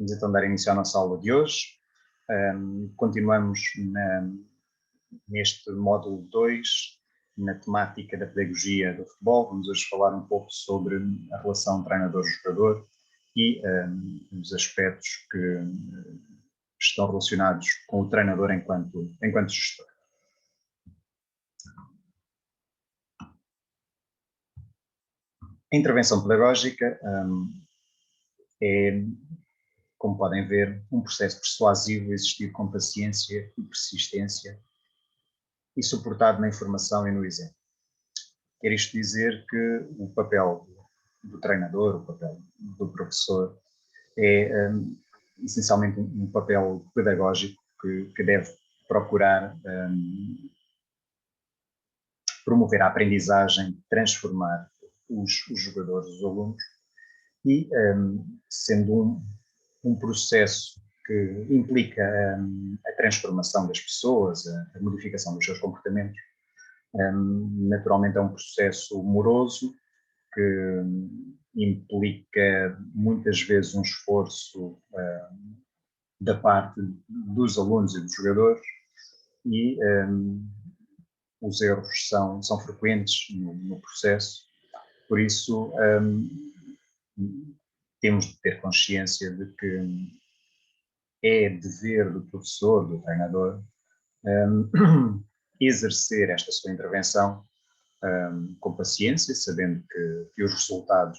Vamos então dar início à nossa aula de hoje. Continuamos neste módulo 2, na temática da pedagogia do futebol. Vamos hoje falar um pouco sobre a relação treinador-jogador e os aspectos que estão relacionados com o treinador enquanto gestor. A intervenção pedagógica é, como podem ver, um processo persuasivo existido com paciência e persistência e suportado na informação e no exemplo. Quer isto dizer que o papel do treinador, o papel do professor, é essencialmente um papel pedagógico que deve procurar promover a aprendizagem, transformar os jogadores, os alunos, e sendo um processo que implica a transformação das pessoas, a modificação dos seus comportamentos, naturalmente é um processo moroso que implica muitas vezes um esforço da parte dos alunos e dos jogadores e os erros são frequentes no processo, por isso temos de ter consciência de que é dever do professor, do treinador, exercer esta sua intervenção com paciência, sabendo que os resultados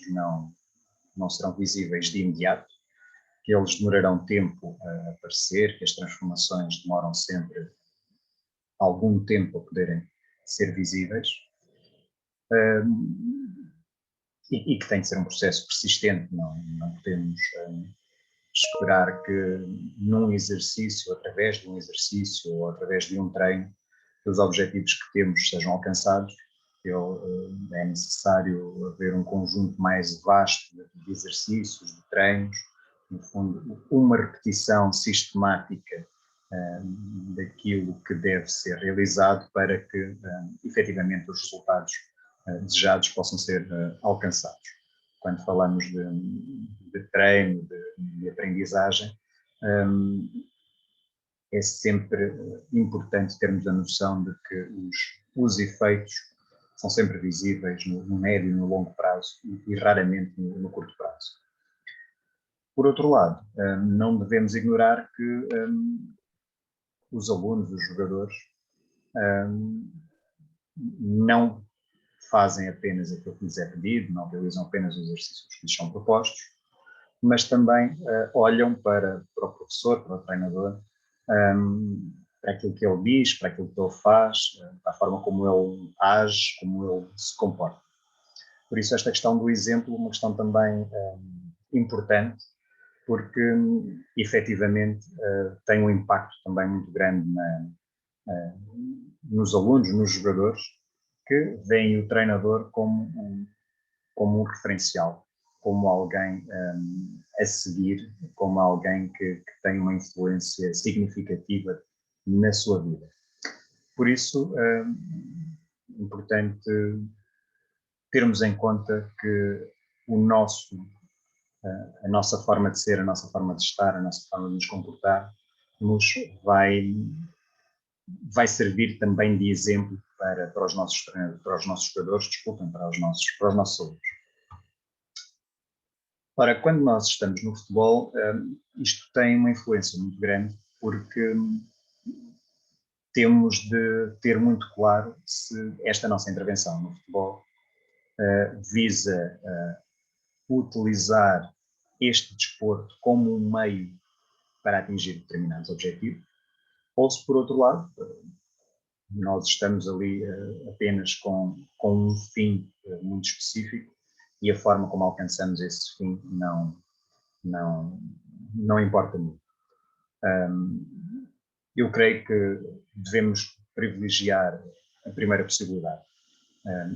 não serão visíveis de imediato, que eles demorarão tempo a aparecer, que as transformações demoram sempre algum tempo a poderem ser visíveis, e que tem de ser um processo persistente. Não podemos esperar que num exercício, através de um exercício ou através de um treino, que os objetivos que temos sejam alcançados. É necessário haver um conjunto mais vasto de exercícios, de treinos, no fundo, uma repetição sistemática daquilo que deve ser realizado para que, efetivamente, os resultados desejados possam ser alcançados. Quando falamos de treino, de aprendizagem, é sempre importante termos a noção de que os efeitos são sempre visíveis no médio e no longo prazo e raramente no curto prazo. Por outro lado, não devemos ignorar que os alunos, os jogadores, não fazem apenas aquilo que lhes é pedido, não realizam apenas os exercícios que lhes são propostos, mas também olham para o professor, para o treinador, para aquilo que ele diz, para aquilo que ele faz, para a forma como ele age, como ele se comporta. Por isso esta questão do exemplo é uma questão também importante, porque efetivamente tem um impacto também muito grande nos alunos, nos jogadores, que veem o treinador como um referencial, como alguém a seguir, como alguém que tem uma influência significativa na sua vida. Por isso, é importante termos em conta que a nossa forma de ser, a nossa forma de estar, a nossa forma de nos comportar, nos vai servir também de exemplo para os nossos jogadores, para os nossos alunos. Ora, quando nós estamos no futebol, isto tem uma influência muito grande, porque temos de ter muito claro se esta nossa intervenção no futebol visa utilizar este desporto como um meio para atingir determinados objetivos, ou se, por outro lado, nós estamos ali apenas com um fim muito específico e a forma como alcançamos esse fim não importa muito. Eu creio que devemos privilegiar a primeira possibilidade,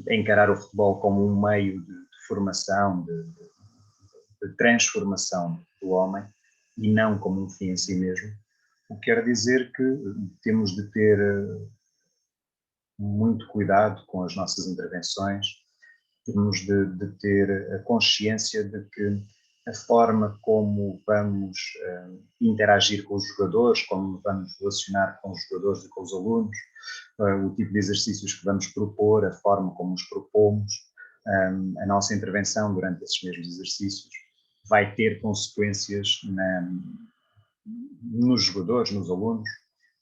encarar o futebol como um meio de formação, de transformação do homem e não como um fim em si mesmo, o que quer dizer que temos de ter muito cuidado com as nossas intervenções, temos de ter a consciência de que a forma como vamos interagir com os jogadores, como vamos relacionar com os jogadores e com os alunos, o tipo de exercícios que vamos propor, a forma como os propomos, a nossa intervenção durante esses mesmos exercícios vai ter consequências nos jogadores, nos alunos,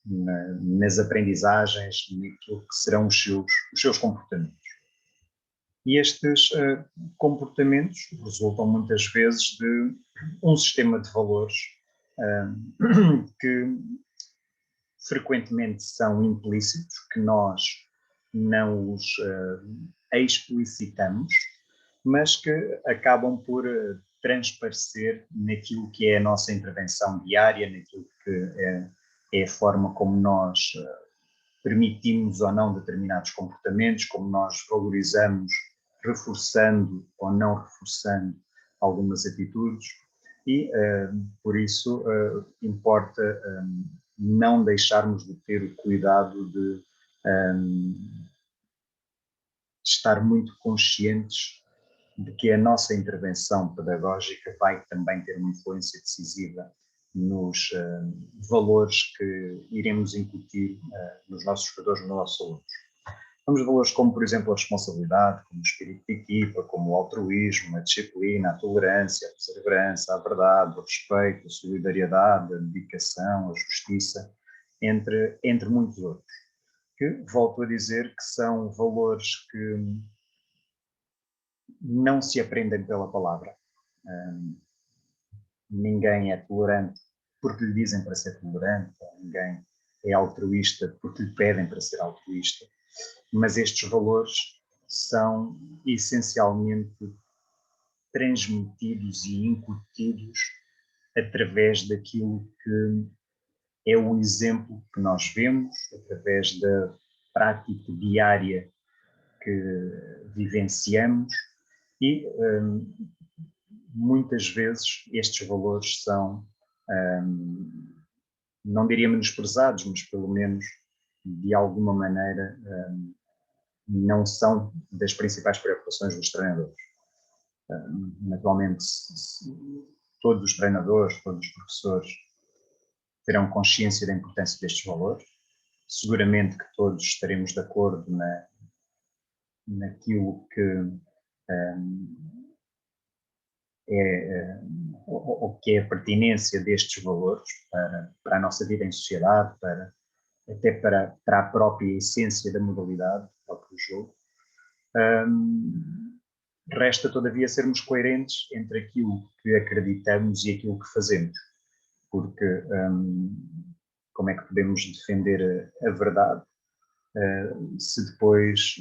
nas aprendizagens, naquilo que serão os seus comportamentos. E estes comportamentos resultam muitas vezes de um sistema de valores que frequentemente são implícitos, que nós não os explicitamos, mas que acabam por transparecer naquilo que é a nossa intervenção diária, naquilo que é a forma como nós permitimos ou não determinados comportamentos, como nós valorizamos, reforçando ou não reforçando algumas atitudes e, por isso, importa não deixarmos de ter o cuidado de estar muito conscientes de que a nossa intervenção pedagógica vai também ter uma influência decisiva nos valores que iremos incutir nos nossos jogadores, nos nossos alunos. Temos valores como, por exemplo, a responsabilidade, como o espírito de equipa, como o altruísmo, a disciplina, a tolerância, a perseverança, a verdade, o respeito, a solidariedade, a dedicação, a justiça, entre muitos outros. Que, volto a dizer, que são valores que não se aprendem pela palavra. Ninguém é tolerante porque lhe dizem para ser tolerante, ninguém é altruísta porque lhe pedem para ser altruísta, mas estes valores são essencialmente transmitidos e incutidos através daquilo que é o exemplo que nós vemos, através da prática diária que vivenciamos e muitas vezes estes valores são, não diria menosprezados, mas pelo menos de alguma maneira não são das principais preocupações dos treinadores. Naturalmente, todos os treinadores, todos os professores terão consciência da importância destes valores. Seguramente que todos estaremos de acordo naquilo que o que é a pertinência destes valores para a nossa vida em sociedade, até para a própria essência da modalidade, do próprio jogo. Resta, todavia, sermos coerentes entre aquilo que acreditamos e aquilo que fazemos, porque como é que podemos defender a verdade se depois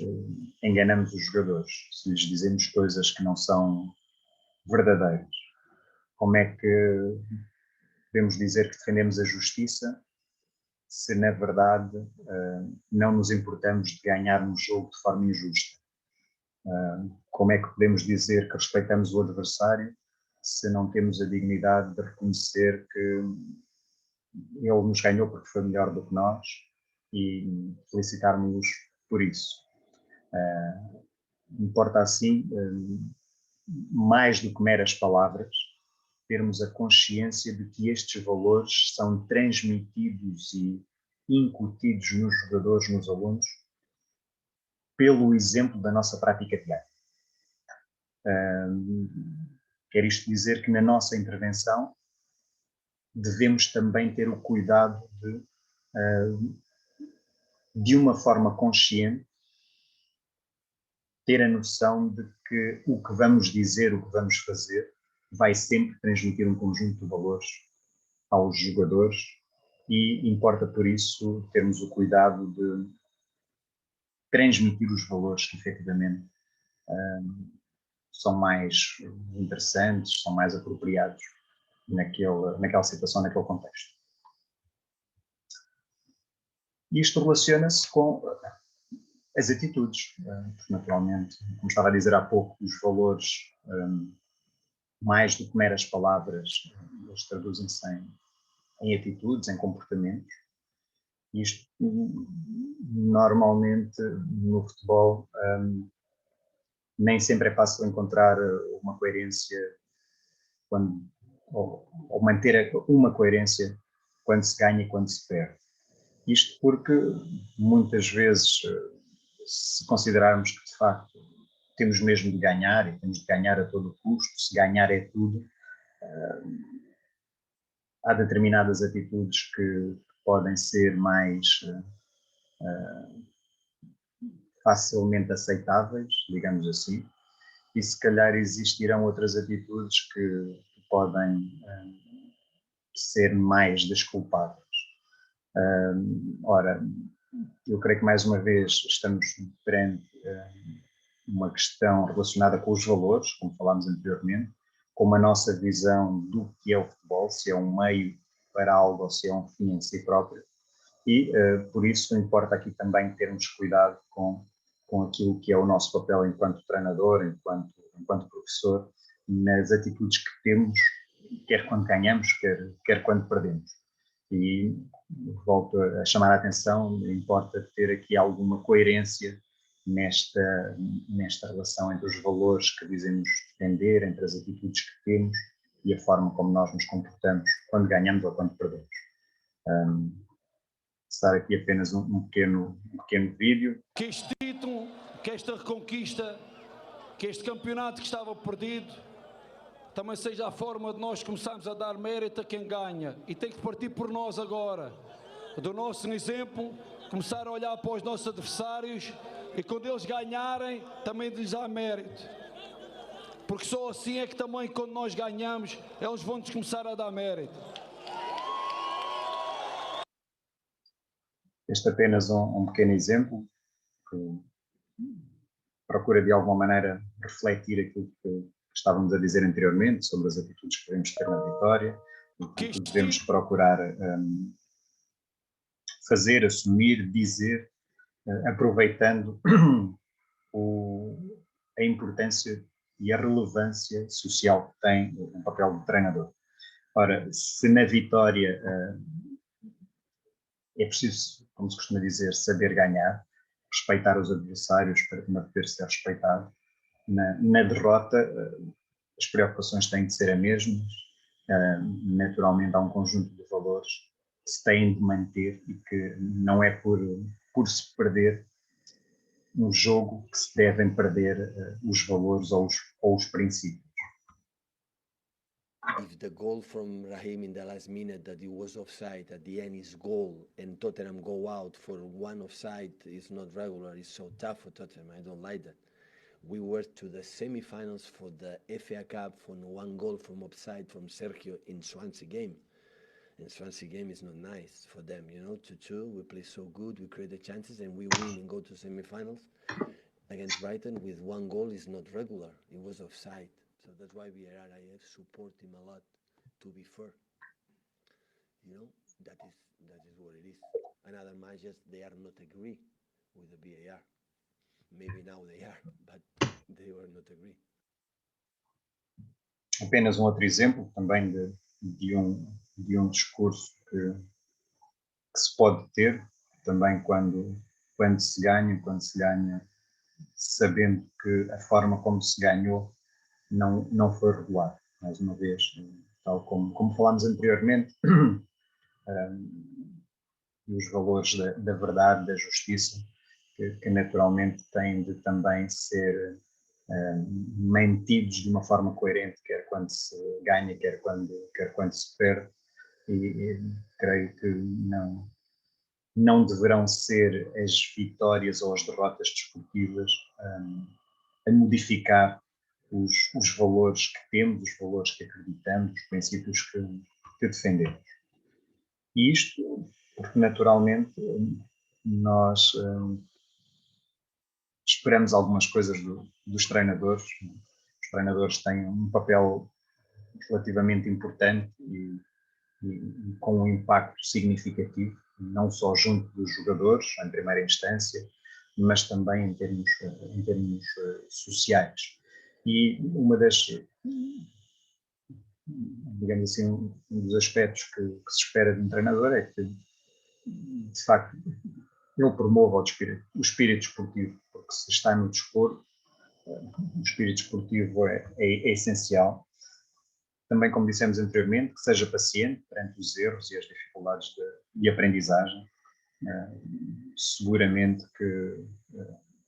enganamos os jogadores, se lhes dizemos coisas que não são verdadeiras? Como é que podemos dizer que defendemos a justiça se, na verdade, não nos importamos de ganhar um jogo de forma injusta? Como é que podemos dizer que respeitamos o adversário se não temos a dignidade de reconhecer que ele nos ganhou porque foi melhor do que nós e felicitarmos-nos por isso? Importa, assim, mais do que meras palavras, termos a consciência de que estes valores são transmitidos e incutidos nos jogadores, nos alunos, pelo exemplo da nossa prática diária. Quer isto dizer que na nossa intervenção devemos também ter o cuidado de uma forma consciente, ter a noção de que o que vamos dizer, o que vamos fazer, vai sempre transmitir um conjunto de valores aos jogadores e importa, por isso, termos o cuidado de transmitir os valores que, efetivamente, são mais interessantes, são mais apropriados naquela situação, naquele contexto. Isto relaciona-se com as atitudes, porque, naturalmente, como estava a dizer há pouco, os valores, mais do que meras palavras, eles traduzem-se em atitudes, em comportamentos. Isto, normalmente, no futebol, nem sempre é fácil encontrar uma coerência ou manter uma coerência quando se ganha e quando se perde. Isto porque muitas vezes, se considerarmos que de facto temos mesmo de ganhar e temos de ganhar a todo custo, se ganhar é tudo, há determinadas atitudes que podem ser mais facilmente aceitáveis, digamos assim, e se calhar existirão outras atitudes que podem ser mais desculpáveis. Ora, eu creio que mais uma vez estamos perante uma questão relacionada com os valores, como falámos anteriormente, com a nossa visão do que é o futebol, se é um meio para algo ou se é um fim em si próprio. E, por isso, importa aqui também termos cuidado com aquilo que é o nosso papel enquanto treinador, enquanto professor, nas atitudes que temos, quer quando ganhamos, quer quando perdemos. E volto a chamar a atenção, importa ter aqui alguma coerência nesta relação entre os valores que dizemos defender, entre as atitudes que temos e a forma como nós nos comportamos quando ganhamos ou quando perdemos. Estar aqui apenas um pequeno vídeo. Que este título, que esta reconquista, que este campeonato que estava perdido, também seja a forma de nós começarmos a dar mérito a quem ganha. E tem que partir por nós agora, do nosso exemplo, começar a olhar para os nossos adversários e quando eles ganharem, também lhes dar mérito. Porque só assim é que também quando nós ganhamos, eles vão-nos começar a dar mérito. Este é apenas um pequeno exemplo que procura de alguma maneira refletir aquilo que estávamos a dizer anteriormente sobre as atitudes que devemos ter na vitória, o que devemos procurar fazer, assumir, dizer, aproveitando a importância e a relevância social que tem o papel do treinador. Ora, se na vitória é preciso, como se costuma dizer, saber ganhar, respeitar os adversários para poder ser respeitado, na derrota as preocupações têm de ser as mesmas, naturalmente há um conjunto de valores que se têm de manter e que não é por se perder um jogo que se devem perder os valores ou os princípios. If the goal from Raheem in the last minute that it was offside, at the end is goal, and Tottenham go out for one offside is not regular, it's so tough for Tottenham, I don't like that. We were to the semi-finals for the FA Cup from one goal from offside from Sergio in Swansea game. And Swansea game is not nice for them, 2-2, we play so good, we create the chances and we win and go to semi-finals against Brighton with one goal is not regular, it was offside. So that's why VAR support him a lot to be fair. That is what it is. Another matches they are not agree with the VAR. Maybe now they are, but they were not agree. Apenas um outro exemplo também de um discurso que se pode ter também quando se ganha sabendo que a forma como se ganhou não foi regular, mais uma vez, tal como falámos anteriormente, os valores da verdade, da justiça, que naturalmente têm de também ser mantidos de uma forma coerente, quer quando se ganha, quer quando se perde, e creio que não deverão ser as vitórias ou as derrotas desportivas a modificar os valores que temos, os valores que acreditamos, os princípios que defendemos. E isto porque, naturalmente, nós esperamos algumas coisas dos treinadores. Os treinadores têm um papel relativamente importante e com um impacto significativo, não só junto dos jogadores, em primeira instância, mas também em termos sociais. E uma das, digamos assim, um dos aspectos que se espera de um treinador é que, de facto, ele promova o espírito esportivo, porque se está no desporto, o espírito esportivo é essencial. também, como dissemos anteriormente, que seja paciente perante os erros e as dificuldades de aprendizagem. Seguramente que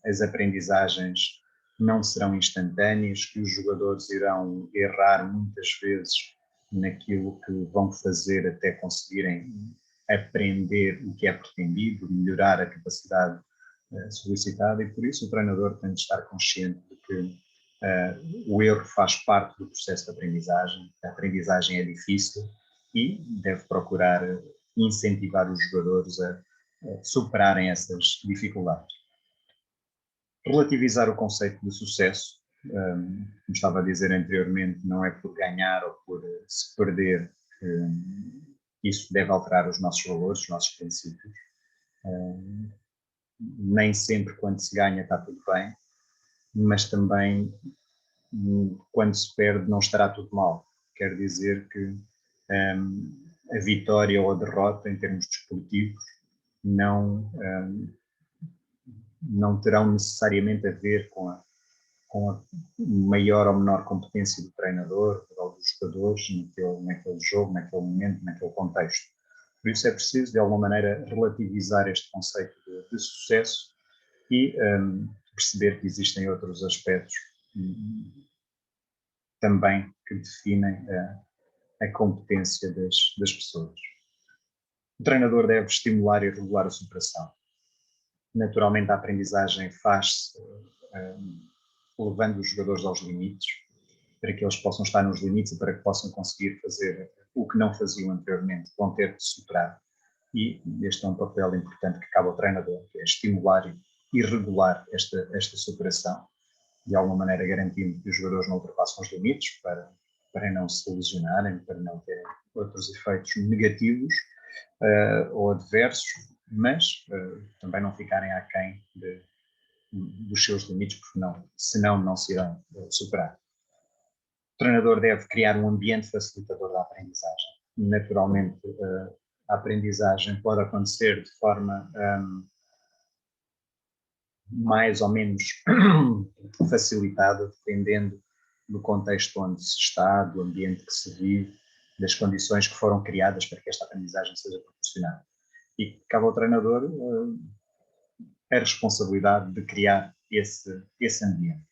as aprendizagens não serão instantâneas, que os jogadores irão errar muitas vezes naquilo que vão fazer até conseguirem aprender o que é pretendido, melhorar a capacidade solicitada, e por isso o treinador tem de estar consciente de que o erro faz parte do processo de aprendizagem, a aprendizagem é difícil e deve procurar incentivar os jogadores a superarem essas dificuldades. Relativizar o conceito de sucesso, como estava a dizer anteriormente, não é por ganhar ou por se perder que isso deve alterar os nossos valores, os nossos princípios. Nem sempre quando se ganha está tudo bem, mas também quando se perde não estará tudo mal. Quer dizer que a vitória ou a derrota em termos desportivos não terão necessariamente a ver com a maior ou menor competência do treinador ou dos jogadores naquele jogo, naquele momento, naquele contexto. Por isso é preciso, de alguma maneira, relativizar este conceito de sucesso e perceber que existem outros aspectos também que definem a competência das pessoas. O treinador deve estimular e regular a superação. Naturalmente, a aprendizagem faz-se levando os jogadores aos limites, para que eles possam estar nos limites e para que possam conseguir fazer o que não faziam anteriormente, vão ter de superar. E este é um papel importante que cabe ao treinador, que é estimular e regular esta superação, de alguma maneira garantindo que os jogadores não ultrapassam os limites para não se lesionarem, para não terem outros efeitos negativos ou adversos, mas também não ficarem aquém dos seus limites, porque senão não se irão superar. O treinador deve criar um ambiente facilitador da aprendizagem. Naturalmente, a aprendizagem pode acontecer de forma mais ou menos facilitada, dependendo do contexto onde se está, do ambiente que se vive, das condições que foram criadas para que esta aprendizagem seja proporcionada. E cabe ao treinador a responsabilidade de criar esse ambiente.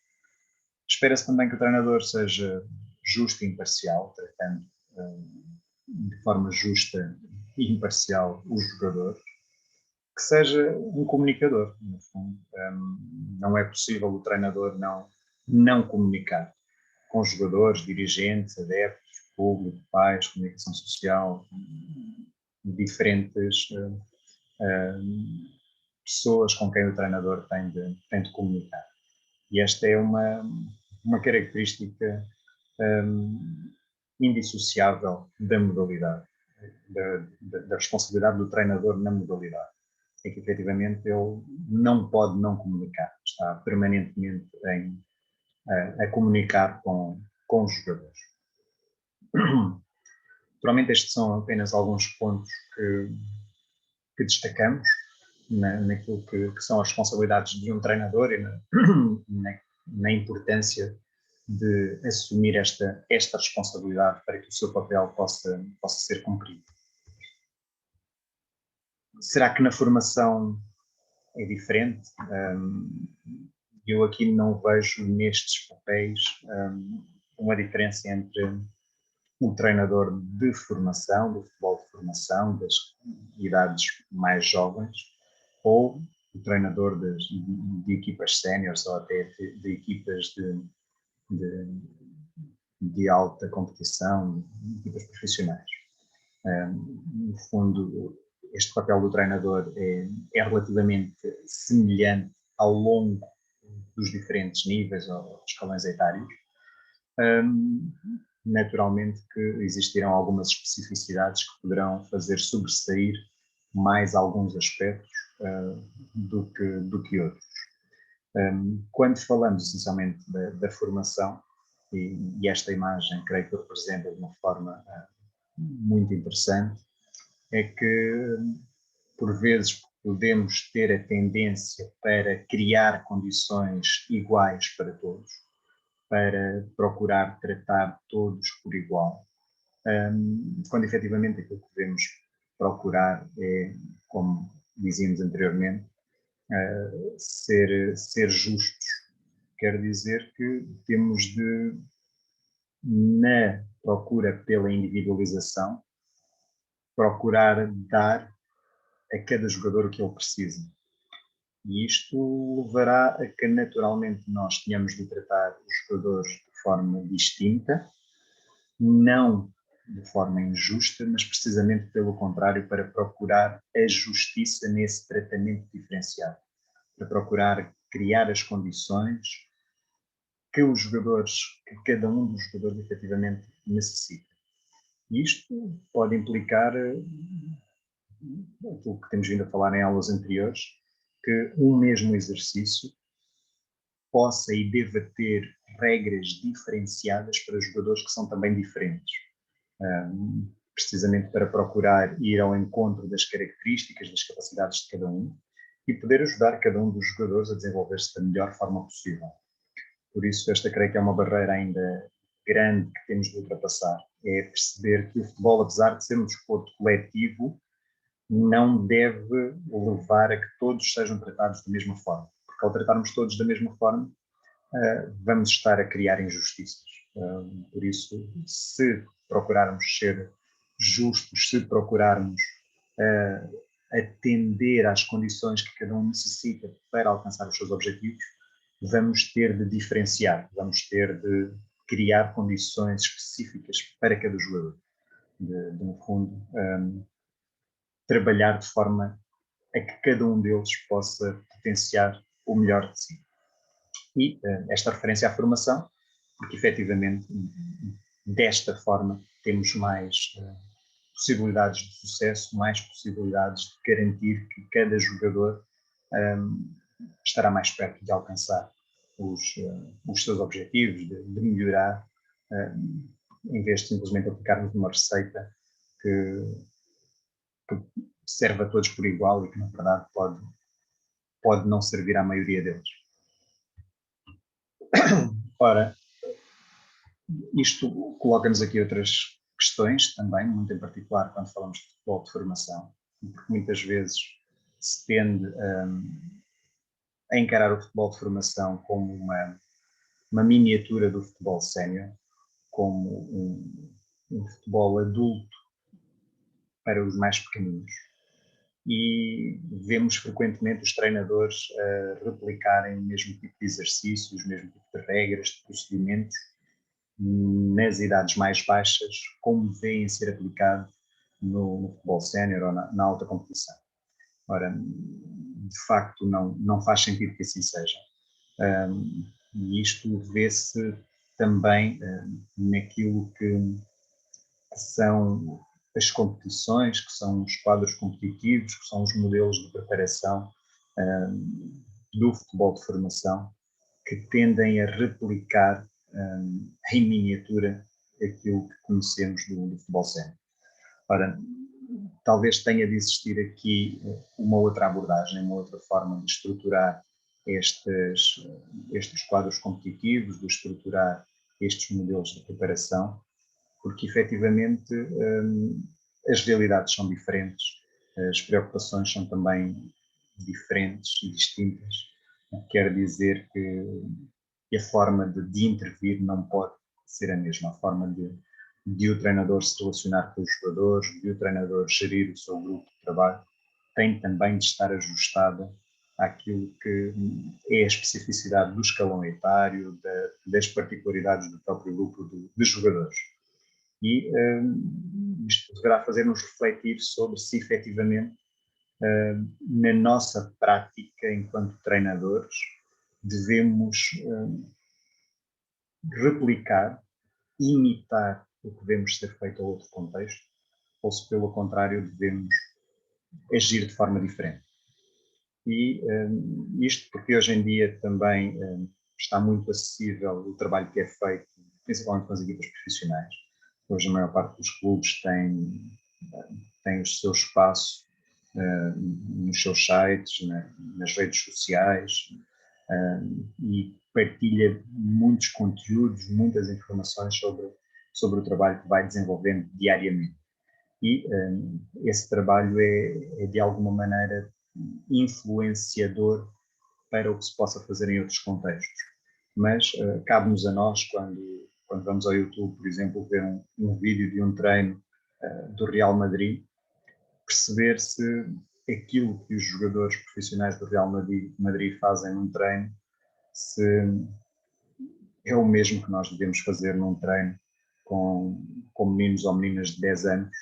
Espera-se também que o treinador seja justo e imparcial, tratando de forma justa e imparcial os jogadores, que seja um comunicador. No fundo, não é possível o treinador não comunicar com os jogadores, dirigentes, adeptos, público, pais, comunicação social, diferentes pessoas com quem o treinador tem de comunicar. E esta é uma característica indissociável da modalidade, da responsabilidade do treinador na modalidade. É que, efetivamente, ele não pode não comunicar, está permanentemente a comunicar com os jogadores. Naturalmente, estes são apenas alguns pontos que destacamos naquilo que são as responsabilidades de um treinador e na importância de assumir esta responsabilidade para que o seu papel possa ser cumprido. Será que na formação é diferente? Eu aqui não vejo nestes papéis uma diferença entre um treinador de formação, do futebol de formação, das idades mais jovens, ou o treinador de equipas séniores ou até de equipas de alta competição, equipas profissionais. No fundo, este papel do treinador é relativamente semelhante ao longo dos diferentes níveis ou escalões etários. Naturalmente que existirão algumas especificidades que poderão fazer sobressair mais alguns aspectos do que outros. Quando falamos essencialmente da formação, e esta imagem creio que representa de uma forma muito interessante, é que por vezes podemos ter a tendência para criar condições iguais para todos, para procurar tratar todos por igual, quando efetivamente aquilo que devemos procurar é, como dizíamos anteriormente, ser justos. Quer dizer que temos de, na procura pela individualização, procurar dar a cada jogador o que ele precisa. E isto levará a que naturalmente nós tenhamos de tratar os jogadores de forma distinta, não de forma injusta, mas precisamente pelo contrário, para procurar a justiça nesse tratamento diferenciado, para procurar criar as condições que os jogadores, que cada um dos jogadores efetivamente necessita. E isto pode implicar aquilo que temos vindo a falar em aulas anteriores, que um mesmo exercício possa e deva ter regras diferenciadas para jogadores que são também diferentes, precisamente para procurar ir ao encontro das características, das capacidades de cada um e poder ajudar cada um dos jogadores a desenvolver-se da melhor forma possível. Por isso, esta creio que é uma barreira ainda grande que temos de ultrapassar, é perceber que o futebol, apesar de ser um desporto coletivo, não deve levar a que todos sejam tratados da mesma forma, porque ao tratarmos todos da mesma forma, vamos estar a criar injustiças. Por isso, se procurarmos ser justos, se procurarmos atender às condições que cada um necessita para alcançar os seus objetivos, vamos ter de diferenciar, vamos ter de criar condições específicas para cada jogador. No fundo, trabalhar de forma a que cada um deles possa potenciar o melhor de si. E esta referência à formação, porque efetivamente desta forma temos mais possibilidades de sucesso, mais possibilidades de garantir que cada jogador estará mais perto de alcançar os seus objetivos, de melhorar, em vez de simplesmente aplicarmos uma receita que serve a todos por igual e que, na verdade, pode não servir à maioria deles. Ora, isto coloca-nos aqui outras questões também, muito em particular quando falamos de futebol de formação, porque muitas vezes se tende a encarar o futebol de formação como uma miniatura do futebol sénior, como um futebol adulto para os mais pequeninos. E vemos frequentemente os treinadores replicarem o mesmo tipo de exercícios, o mesmo tipo de regras, de procedimentos, nas idades mais baixas, como veem ser aplicado no futebol sénior ou na alta competição. Ora, de facto, não faz sentido que assim seja. E isto vê-se também naquilo que são as competições, que são os quadros competitivos, que são os modelos de preparação do futebol de formação, que tendem a replicar em miniatura aquilo que conhecemos do futebol sénior. Ora, talvez tenha de existir aqui uma outra abordagem, uma outra forma de estruturar estes quadros competitivos, de estruturar estes modelos de preparação, porque efetivamente as realidades são diferentes, as preocupações são também diferentes e distintas, o que quer dizer que a forma de intervir não pode ser a mesma, a forma de o treinador se relacionar com os jogadores, de o treinador gerir o seu grupo de trabalho, tem também de estar ajustada àquilo que é a especificidade do escalão etário, das particularidades do próprio grupo de jogadores. E isto deverá fazer-nos refletir sobre se efetivamente na nossa prática enquanto treinadores devemos replicar, imitar o que devemos ser feito a outro contexto, ou se pelo contrário devemos agir de forma diferente. E isto porque hoje em dia também está muito acessível o trabalho que é feito, principalmente com as equipas profissionais. Hoje a maior parte dos clubes tem o seu espaço nos seus sites, nas redes sociais, e partilha muitos conteúdos, muitas informações sobre o trabalho que vai desenvolvendo diariamente. E esse trabalho é de alguma maneira influenciador para o que se possa fazer em outros contextos. Mas cabe-nos a nós, quando vamos ao YouTube, por exemplo, ver um vídeo de um treino do Real Madrid, perceber se aquilo que os jogadores profissionais do Real Madrid fazem num treino, se é o mesmo que nós devemos fazer num treino com meninos ou meninas de 10 anos,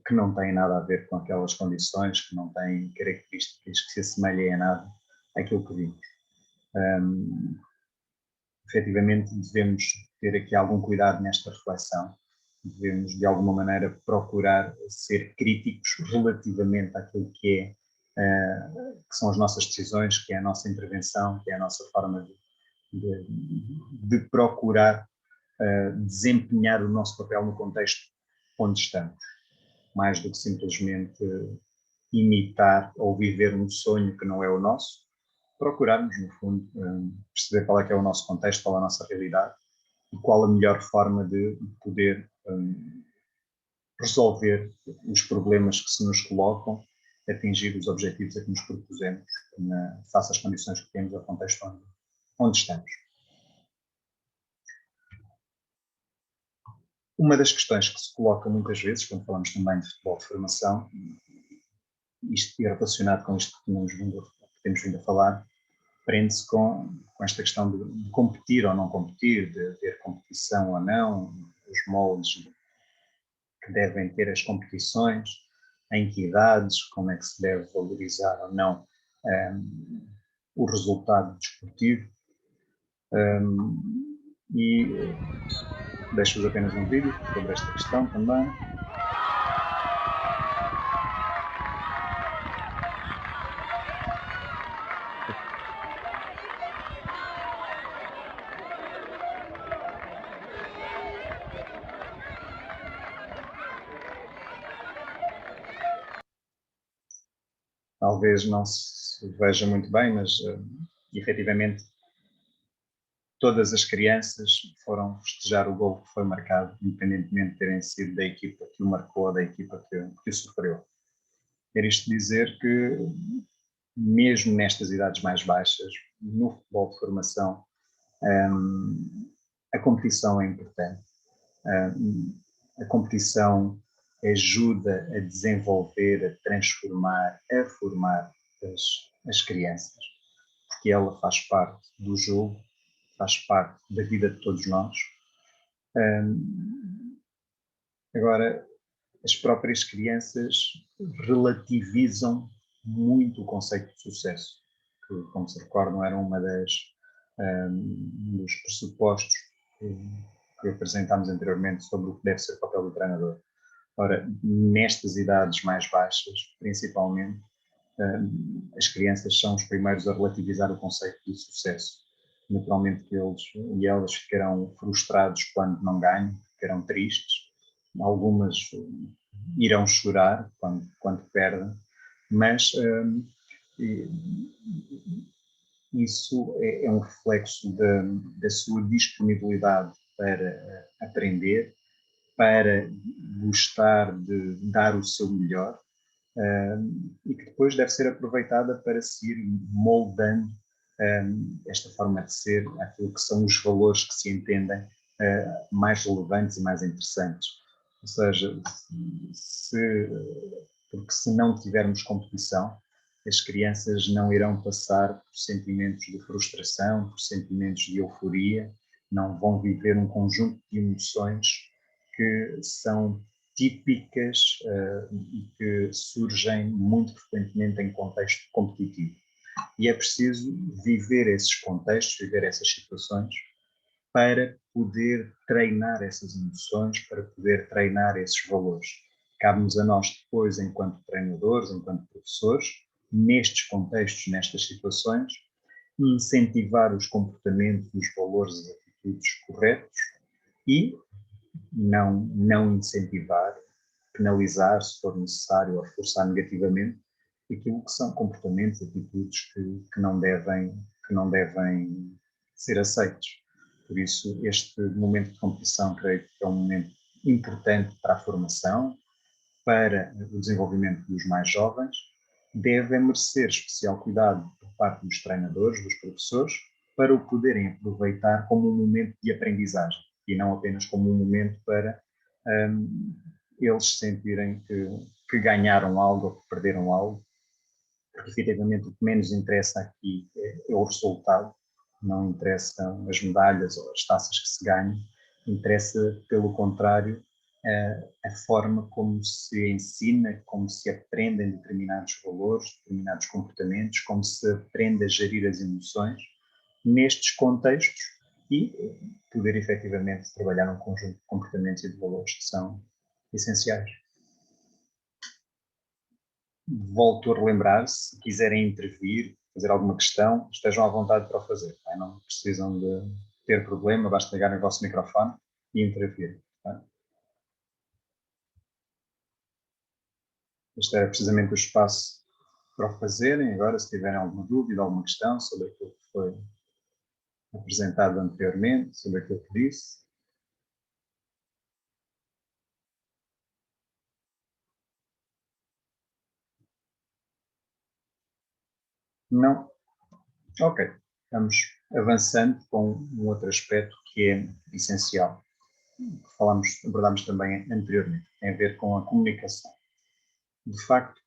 que não têm nada a ver com aquelas condições, que não têm características que se assemelhem a nada àquilo que vimos. Efetivamente, devemos ter aqui algum cuidado nesta reflexão. Devemos, de alguma maneira, procurar ser críticos relativamente àquilo que são as nossas decisões, que é a nossa intervenção, que é a nossa forma de procurar desempenhar o nosso papel no contexto onde estamos, mais do que simplesmente imitar ou viver um sonho que não é o nosso. Procurarmos, no fundo, perceber qual é que é o nosso contexto, qual é a nossa realidade e qual a melhor forma de poder resolver os problemas que se nos colocam, atingir os objetivos a que nos propusemos, face às condições que temos, ao contexto onde estamos. Uma das questões que se coloca muitas vezes, quando falamos também de futebol de formação, isto é relacionado com isto que temos vindo a falar, prende-se com esta questão de competir ou não competir, de haver competição ou não, os moldes que devem ter as competições, em que idades, como é que se deve valorizar ou não o resultado desportivo. E deixo-vos apenas um vídeo sobre esta questão também. Talvez não se veja muito bem, mas efetivamente todas as crianças foram festejar o gol que foi marcado, independentemente de terem sido da equipa que o marcou ou da equipa que o sofreu. Quer isto dizer que, mesmo nestas idades mais baixas, no futebol de formação, a competição é importante. A competição ajuda a desenvolver, a transformar, a formar as crianças, porque ela faz parte do jogo, faz parte da vida de todos nós. Agora, as próprias crianças relativizam muito o conceito de sucesso, que, como se recordam, era uma dos pressupostos que apresentámos anteriormente sobre o que deve ser o papel do treinador. Ora, nestas idades mais baixas, principalmente, as crianças são os primeiros a relativizar o conceito de sucesso. Naturalmente que eles e elas ficarão frustrados quando não ganham, ficarão tristes, algumas irão chorar quando perdem, mas isso é um reflexo da sua disponibilidade para aprender, para gostar de dar o seu melhor, e que depois deve ser aproveitada para se ir moldando esta forma de ser, aquilo que são os valores que se entendem mais relevantes e mais interessantes. Ou seja, porque se não tivermos competição, as crianças não irão passar por sentimentos de frustração, por sentimentos de euforia, não vão viver um conjunto de emoções que são típicas e que surgem muito frequentemente em contexto competitivo. E é preciso viver esses contextos, viver essas situações, para poder treinar essas emoções, para poder treinar esses valores. Cabe-nos a nós depois, enquanto treinadores, enquanto professores, nestes contextos, nestas situações, incentivar os comportamentos, os valores e as atitudes corretos e não incentivar, penalizar, se for necessário, ou reforçar negativamente aquilo que são comportamentos, atitudes que não devem que não devem ser aceitos. Por isso, este momento de competição, creio que é um momento importante para a formação, para o desenvolvimento dos mais jovens, deve merecer especial cuidado por parte dos treinadores, dos professores, para o poderem aproveitar como um momento de aprendizagem e não apenas como um momento para eles sentirem que ganharam algo ou que perderam algo, porque efetivamente o que menos interessa aqui é o resultado, não interessam as medalhas ou as taças que se ganham, interessa, pelo contrário, a forma como se ensina, como se aprendem determinados valores, determinados comportamentos, como se aprende a gerir as emoções nestes contextos e poder efetivamente trabalhar um conjunto de comportamentos e de valores que são essenciais. Volto a relembrar, se quiserem intervir, fazer alguma questão, estejam à vontade para o fazer. Não precisam de ter problema, basta ligarem o vosso microfone e intervir. Este era precisamente o espaço para o fazerem. Agora, se tiverem alguma dúvida, alguma questão sobre aquilo que foi apresentado anteriormente, sobre aquilo que disse. Não? Ok. Vamos avançando com um outro aspecto que é essencial, que abordámos também anteriormente, tem a ver com a comunicação. De facto,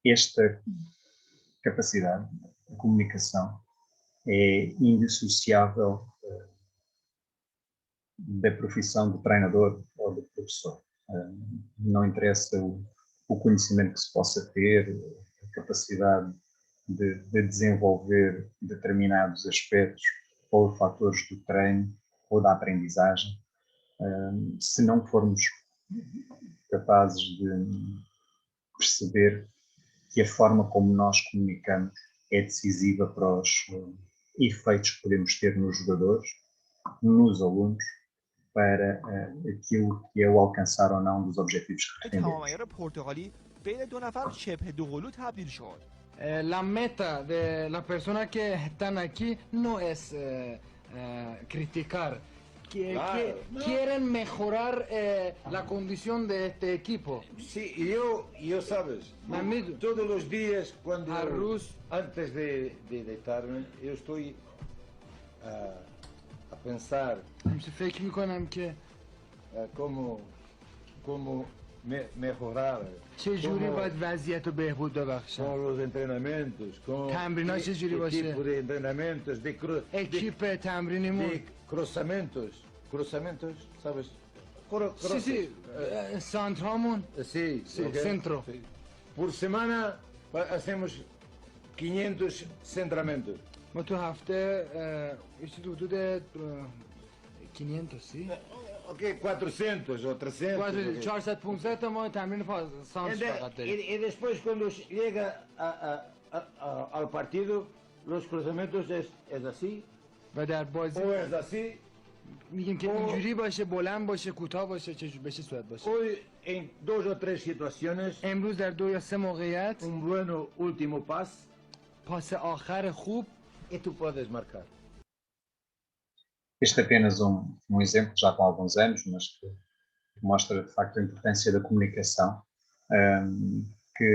esta capacidade de comunicação é indissociável da profissão de treinador ou de professor. Não interessa o conhecimento que se possa ter, a capacidade de desenvolver determinados aspectos ou fatores do treino ou da aprendizagem, se não formos capazes de perceber que a forma como nós comunicamos é decisiva para os efeitos que podemos ter nos jogadores, nos alunos, para aquilo que é o alcançar ou não dos objetivos que pretendemos. La meta de las personas que están aquí no es criticar, quieren mejorar la condición de este equipo. Sí, yo sabes, todos los días cuando antes de deitarme, yo estoy a pensar فکر میکنم که cómo mejorar. چجوری باید وضعیت رو بهبود ببخشم. Con los entrenamientos, con تمرین‌ها چجوری باشه. tipo de entrenamientos, اکیپ تمرینیمون. de cruzamientos, ¿sabes? Sí, sí, سانترامون. Sí, okay. Centro. Sí. Por semana hacemos 500 centramentos. ما تو هفته حدود 500 سی؟ Ok, 400 o 300. 400-500 تا ما تمرین سانس فقط داریم. Y después cuando llega al partido, los cruzamientos es así. و در بازی O es así. میگیم که اینجوری باشه، بلند باشه، کوتاه باشه، به چه صورت باشه. Hoy en 2 o 3 situaciones, امروز در 2 یا 3 موقعیت un bueno último پاس آخر خوب y tú puedes marcar. Este é apenas um exemplo, já com alguns anos, mas que mostra de facto a importância da comunicação, que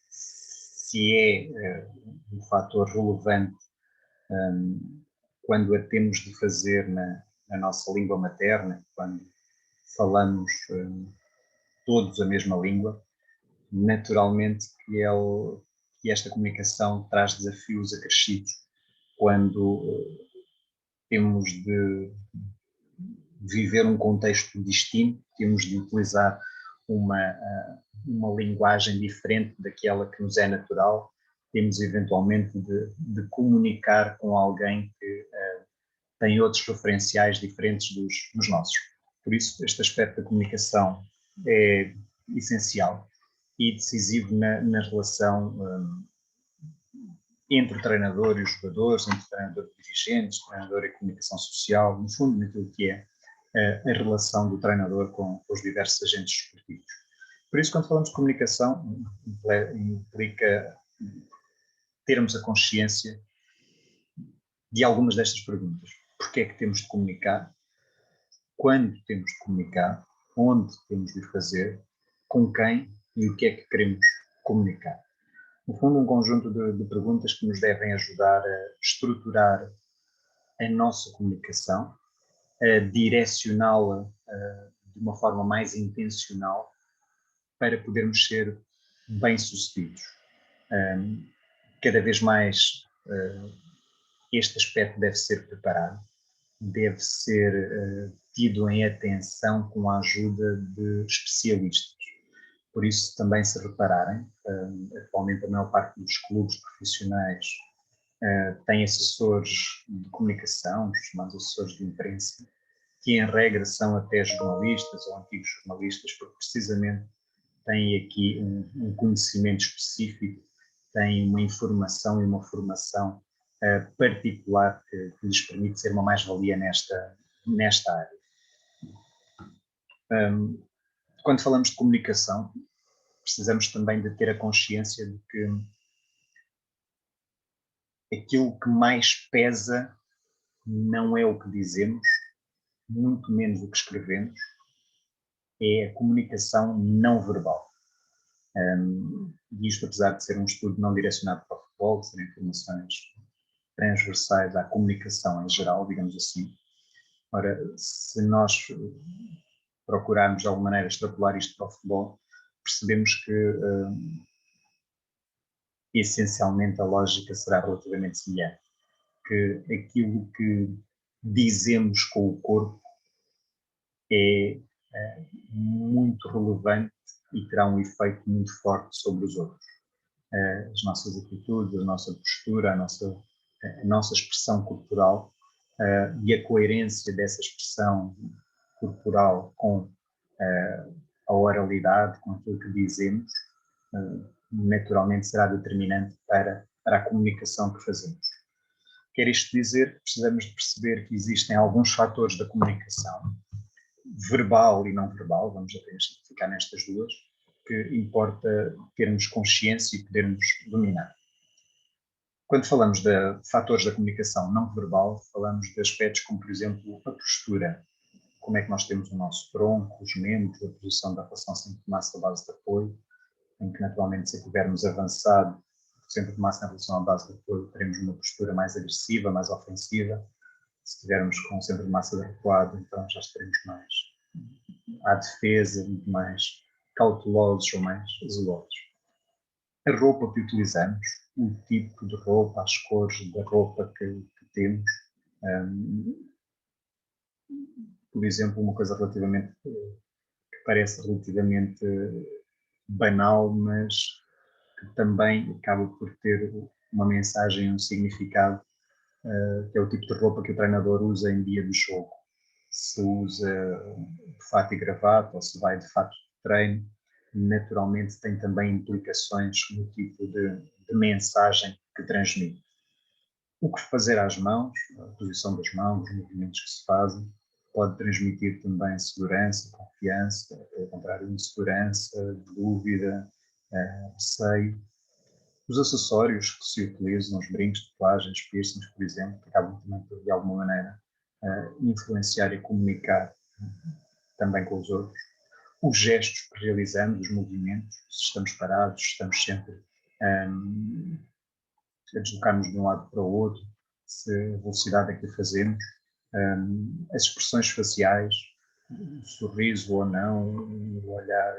se é um fator relevante quando a temos de fazer na nossa língua materna, quando falamos todos a mesma língua, naturalmente que esta comunicação traz desafios acrescidos quando temos de viver um contexto distinto, temos de utilizar uma linguagem diferente daquela que nos é natural, temos eventualmente de comunicar com alguém que tem outros referenciais diferentes dos nossos. Por isso, este aspecto da comunicação é essencial e decisivo na relação entre o treinador e os jogadores, entre o treinador e dirigentes, o treinador e a comunicação social, no fundo, naquilo que é a relação do treinador com os diversos agentes esportivos. Por isso, quando falamos de comunicação, implica termos a consciência de algumas destas perguntas. Porquê é que temos de comunicar? Quando temos de comunicar? Onde temos de fazer? Com quem? E o que é que queremos comunicar? No fundo, um conjunto de perguntas que nos devem ajudar a estruturar a nossa comunicação, a direcioná-la de uma forma mais intencional para podermos ser bem-sucedidos. Cada vez mais este aspecto deve ser preparado, deve ser tido em atenção com a ajuda de especialistas. Por isso, também se repararem, atualmente a maior parte dos clubes profissionais tem assessores de comunicação, chamados assessores de imprensa, que em regra são até jornalistas ou antigos jornalistas, porque precisamente têm aqui um conhecimento específico, têm uma informação e uma formação particular que lhes permite ser uma mais-valia nesta área. Quando falamos de comunicação, precisamos também de ter a consciência de que aquilo que mais pesa não é o que dizemos, muito menos o que escrevemos, é a comunicação não verbal. E isto, apesar de ser um estudo não direcionado para o futebol, de ser informações transversais à comunicação em geral, digamos assim. Ora, se nós procurarmos de alguma maneira extrapolar isto para o futebol, percebemos que essencialmente a lógica será relativamente semelhante, que aquilo que dizemos com o corpo é muito relevante e terá um efeito muito forte sobre os outros. As nossas atitudes, a nossa postura, a nossa expressão corporal e a coerência dessa expressão corporal com a oralidade, com aquilo que dizemos, naturalmente será determinante para a comunicação que fazemos. Quer isto dizer que precisamos de perceber que existem alguns fatores da comunicação, verbal e não verbal, vamos apenas ficar nestas duas, que importa termos consciência e podermos dominar. Quando falamos de fatores da comunicação não verbal, falamos de aspectos como, por exemplo, a postura. Como é que nós temos o nosso tronco, os membros, a posição da relação centro-massa à base de apoio, em que naturalmente se estivermos avançado o centro de massa em relação à base de apoio, teremos uma postura mais agressiva, mais ofensiva. Se estivermos com o centro de massa recuado, então já estaremos mais à defesa, muito mais cautelosos ou mais zelosos. A roupa que utilizamos, o tipo de roupa, as cores da roupa que temos. Por exemplo, uma coisa relativamente que parece relativamente banal, mas que também acaba por ter uma mensagem, um significado, que é o tipo de roupa que o treinador usa em dia de jogo. Se usa de fato e gravata ou se vai de fato de treino, naturalmente tem também implicações no tipo de mensagem que transmite. O que fazer às mãos, a posição das mãos, os movimentos que se fazem, pode transmitir também segurança, confiança, pelo contrário, insegurança, dúvida, receio. Os acessórios que se utilizam, os brincos, tatuagens, piercings, por exemplo, que acabam também por, de alguma maneira, influenciar e comunicar também com os outros. Os gestos que realizamos, os movimentos, se estamos parados, se estamos sempre a deslocar-nos de um lado para o outro, se a velocidade a que o fazemos, as expressões faciais, o sorriso ou não, o olhar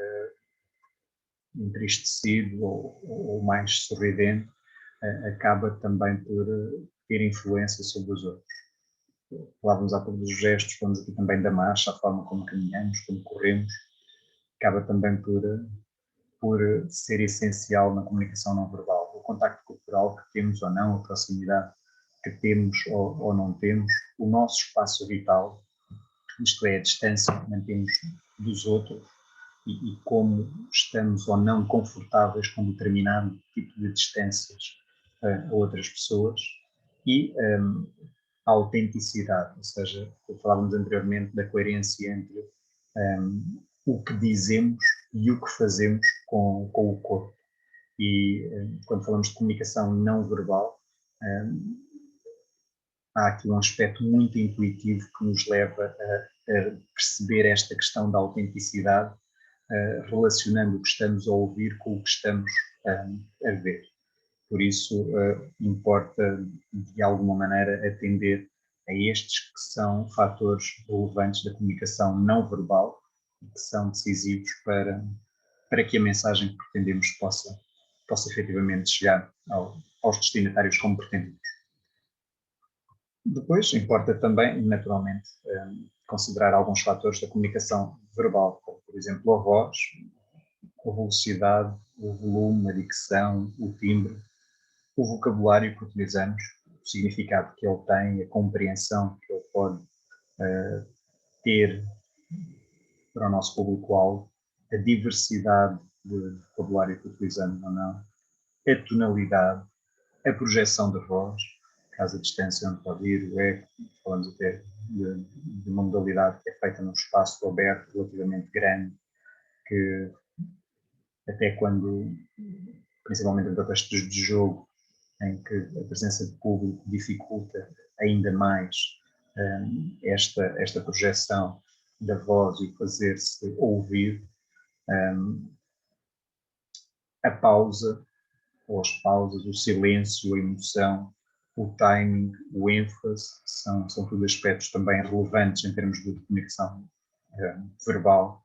entristecido ou mais sorridente, acaba também por ter influência sobre os outros. Falávamos há pouco dos gestos, falamos aqui também da marcha, a forma como caminhamos, como corremos, acaba também por ser essencial na comunicação não verbal. O contacto corporal que temos ou não, a proximidade que temos ou não temos, o nosso espaço vital, isto é, a distância que mantemos dos outros e como estamos ou não confortáveis com determinado tipo de distâncias a outras pessoas, e a autenticidade, ou seja, falávamos anteriormente da coerência entre o que dizemos e o que fazemos com o corpo. E quando falamos de comunicação não verbal, há aqui um aspecto muito intuitivo que nos leva a perceber esta questão da autenticidade, relacionando o que estamos a ouvir com o que estamos a ver. Por isso, importa, de alguma maneira, atender a estes que são fatores relevantes da comunicação não verbal e que são decisivos para que a mensagem que pretendemos possa efetivamente chegar aos destinatários como pretendemos. Depois, importa também, naturalmente, considerar alguns fatores da comunicação verbal, como, por exemplo, a voz, a velocidade, o volume, a dicção, o timbre, o vocabulário que utilizamos, o significado que ele tem, a compreensão que ele pode ter para o nosso público-alvo, a diversidade de vocabulário que utilizamos ou não, a tonalidade, a projeção da voz, caso a distância onde pode ir, o eco, falamos até de uma modalidade que é feita num espaço aberto relativamente grande, que até quando, principalmente em contextos de jogo, em que a presença de público dificulta ainda mais esta projeção da voz e fazer-se ouvir, a pausa, ou as pausas, o silêncio, a emoção, o timing, o ênfase, são tudo aspectos também relevantes em termos de comunicação verbal.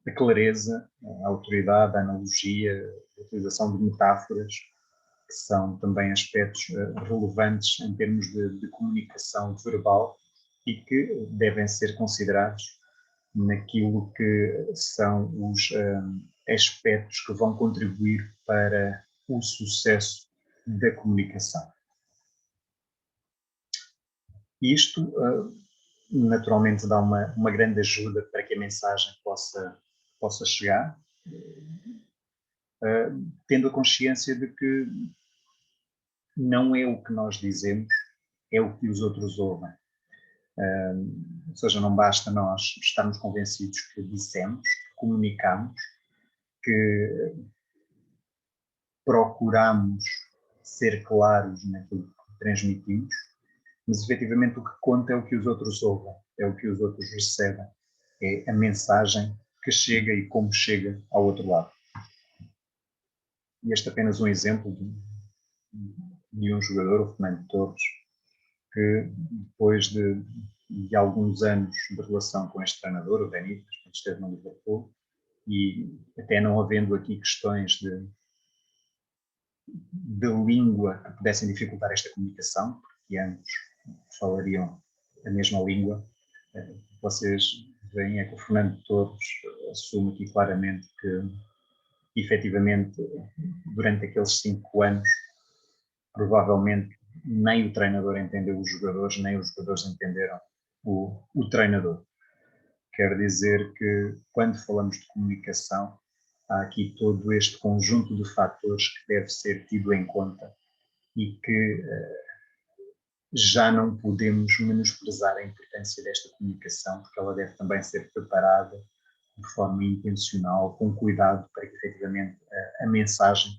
A clareza, a autoridade, a analogia, a utilização de metáforas, que são também aspectos relevantes em termos de comunicação verbal e que devem ser considerados naquilo que são os aspectos que vão contribuir para o sucesso da comunicação. Isto, naturalmente, dá uma grande ajuda para que a mensagem possa chegar, tendo a consciência de que não é o que nós dizemos, é o que os outros ouvem. Ou seja, não basta nós estarmos convencidos que dissemos, que comunicamos, que procuramos ser claros naquilo que transmitimos, mas efetivamente o que conta é o que os outros ouvem, é o que os outros recebem, é a mensagem que chega e como chega ao outro lado. E este é apenas um exemplo de um jogador, o Fernando Torres, que depois de alguns anos de relação com este treinador, o Benítez, quando esteve no Liverpool, e até não havendo aqui questões de língua que pudessem dificultar esta comunicação, porque ambos falariam a mesma língua, vocês veem é que o Fernando Torres assume aqui claramente que, efetivamente, durante aqueles 5 anos, provavelmente nem o treinador entendeu os jogadores, nem os jogadores entenderam o treinador. Quer dizer que, quando falamos de comunicação, há aqui todo este conjunto de fatores que deve ser tido em conta e que já não podemos menosprezar a importância desta comunicação, porque ela deve também ser preparada de forma intencional, com cuidado, para que efetivamente a mensagem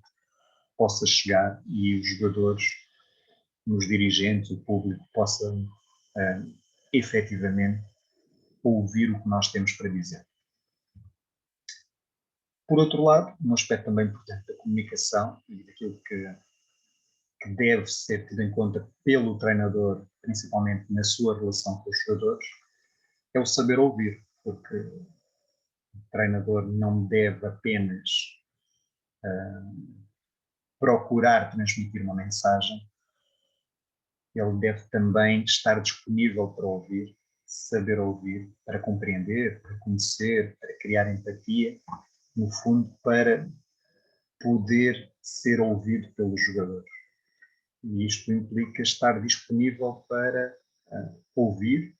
possa chegar e os jogadores, os dirigentes, o público possam efetivamente ouvir o que nós temos para dizer. Por outro lado, um aspecto também importante da comunicação e daquilo que deve ser tido em conta pelo treinador, principalmente na sua relação com os jogadores, é o saber ouvir, porque o treinador não deve apenas procurar transmitir uma mensagem, ele deve também estar disponível para ouvir, saber ouvir, para compreender, para conhecer, para criar empatia, no fundo, para poder ser ouvido pelos jogadores. E isto implica estar disponível para ouvir,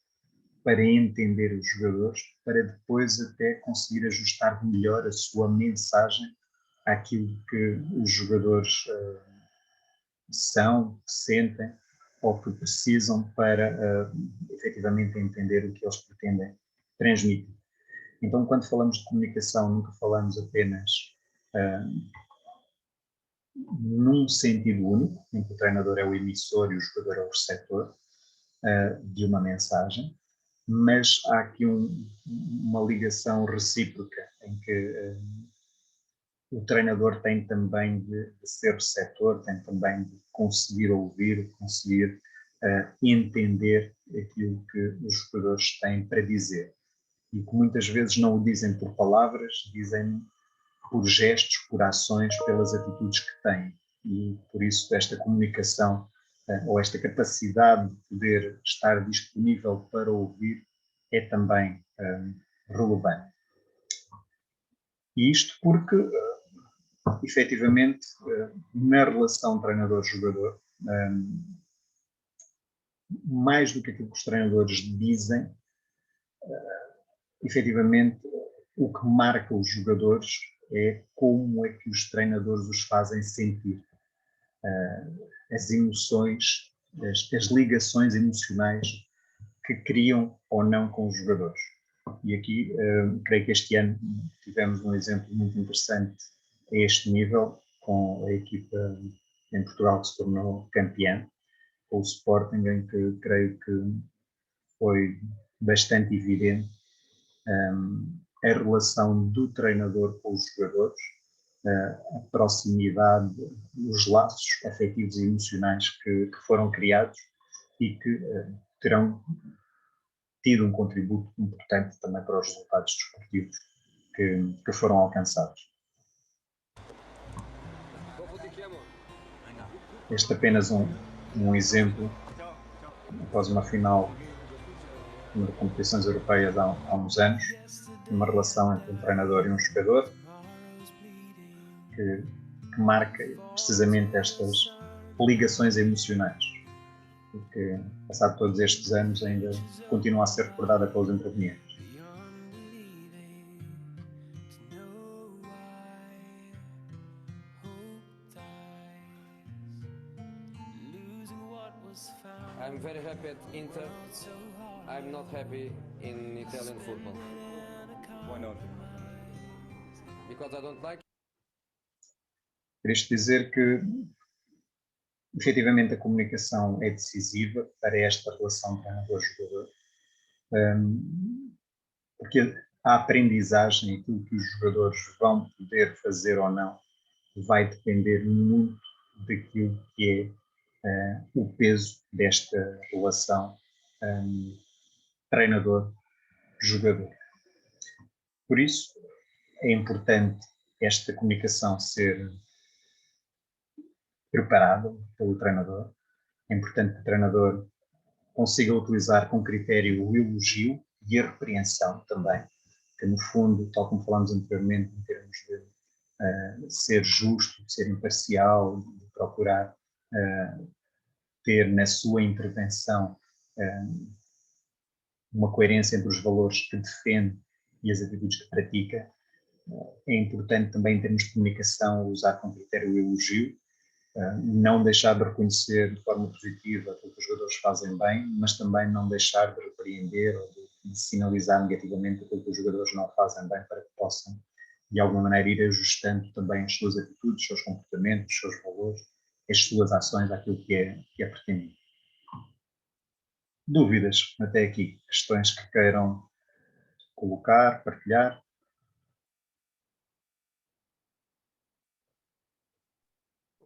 para entender os jogadores, para depois até conseguir ajustar melhor a sua mensagem àquilo que os jogadores são, sentem ou que precisam para efetivamente entender o que eles pretendem transmitir. Então, quando falamos de comunicação, nunca falamos apenas num sentido único, em que o treinador é o emissor e o jogador é o receptor de uma mensagem, mas há aqui uma ligação recíproca em que o treinador tem também de ser receptor, tem também de conseguir ouvir, conseguir entender aquilo que os jogadores têm para dizer. E que muitas vezes não o dizem por palavras, dizem por gestos, por ações, pelas atitudes que têm. E por isso esta comunicação ou esta capacidade de poder estar disponível para ouvir é também relevante. E isto porque, efetivamente, na relação treinador-jogador, mais do que aquilo que os treinadores dizem, efetivamente, o que marca os jogadores é como é que os treinadores os fazem sentir. As emoções, as ligações emocionais que criam ou não com os jogadores. E aqui, creio que este ano tivemos um exemplo muito interessante a este nível, com a equipa em Portugal que se tornou campeã, com o Sporting, em que creio que foi bastante evidente a relação do treinador com os jogadores, a proximidade, os laços afetivos e emocionais que foram criados e que terão tido um contributo importante também para os resultados desportivos que foram alcançados. Este é apenas um exemplo, após uma final de competições europeias há uns anos, uma relação entre um treinador e um jogador que marca precisamente estas ligações emocionais, que, passado todos estes anos, ainda continua a ser recordada pelos intervenientes. I'm very happy at Inter. I'm not happy in Italian football. Why not? Because I don't like. Queria dizer que, efetivamente, a comunicação é decisiva para esta relação treinador-jogador, porque a aprendizagem, aquilo que os jogadores vão poder fazer ou não, vai depender muito daquilo que é o peso desta relação treinador-jogador. Por isso, é importante esta comunicação ser preparada pelo treinador. É importante que o treinador consiga utilizar com critério o elogio e a repreensão também, que no fundo, tal como falámos anteriormente, em termos de ser justo, de ser imparcial, de procurar ter na sua intervenção uma coerência entre os valores que defende e as atitudes que pratica. É importante também, em termos de comunicação, usar com critério o elogio, não deixar de reconhecer de forma positiva aquilo que os jogadores fazem bem, mas também não deixar de repreender ou de sinalizar negativamente aquilo que os jogadores não fazem bem, para que possam, de alguma maneira, ir ajustando também as suas atitudes, os seus comportamentos, os seus valores, as suas ações àquilo que é pretendido. Dúvidas até aqui? Questões que queiram colocar, partilhar?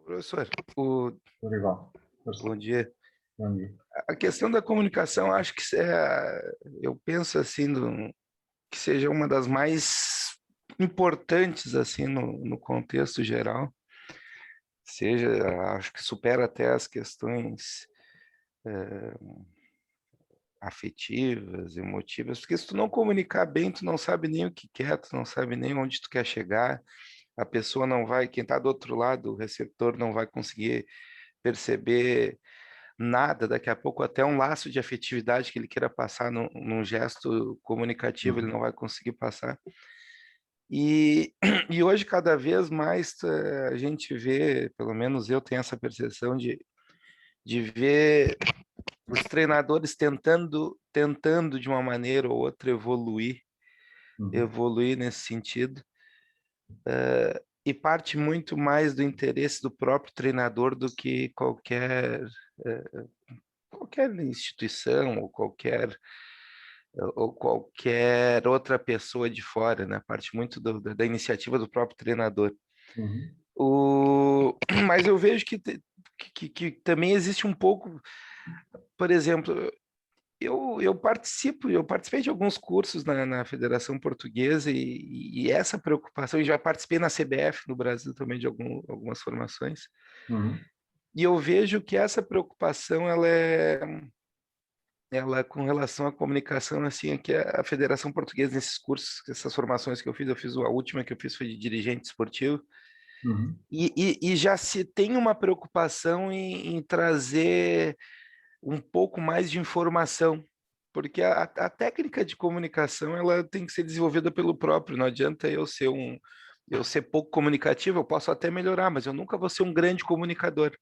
Professor, Dorival, bom dia. Bom dia. A questão da comunicação, acho que eu penso assim, que seja uma das mais importantes assim no contexto geral. Acho que supera até as questões afetivas, emotivas, porque se tu não comunicar bem, tu não sabe nem o que quer, tu não sabe nem onde tu quer chegar, a pessoa não vai, quem está do outro lado, o receptor, não vai conseguir perceber nada, daqui a pouco até um laço de afetividade que ele queira passar num gesto comunicativo, ele não vai conseguir passar. E hoje, cada vez mais, a gente vê, pelo menos eu tenho essa percepção de ver os treinadores tentando de uma maneira ou outra evoluir evoluir nesse sentido. E parte muito mais do interesse do próprio treinador do que qualquer instituição ou qualquer outra pessoa de fora, né? Parte muito da iniciativa do próprio treinador. Mas eu vejo que também existe um pouco, por exemplo, eu participei de alguns cursos na Federação Portuguesa e essa preocupação, e já participei na CBF no Brasil também de algumas formações, e eu vejo que essa preocupação, ela com relação à comunicação, assim, é que a Federação Portuguesa, nesses cursos, essas formações que eu fiz, a última que eu fiz foi de dirigente esportivo, e já se tem uma preocupação em trazer um pouco mais de informação, porque a técnica de comunicação, ela tem que ser desenvolvida pelo próprio, não adianta eu ser pouco comunicativo, eu posso até melhorar, mas eu nunca vou ser um grande comunicador.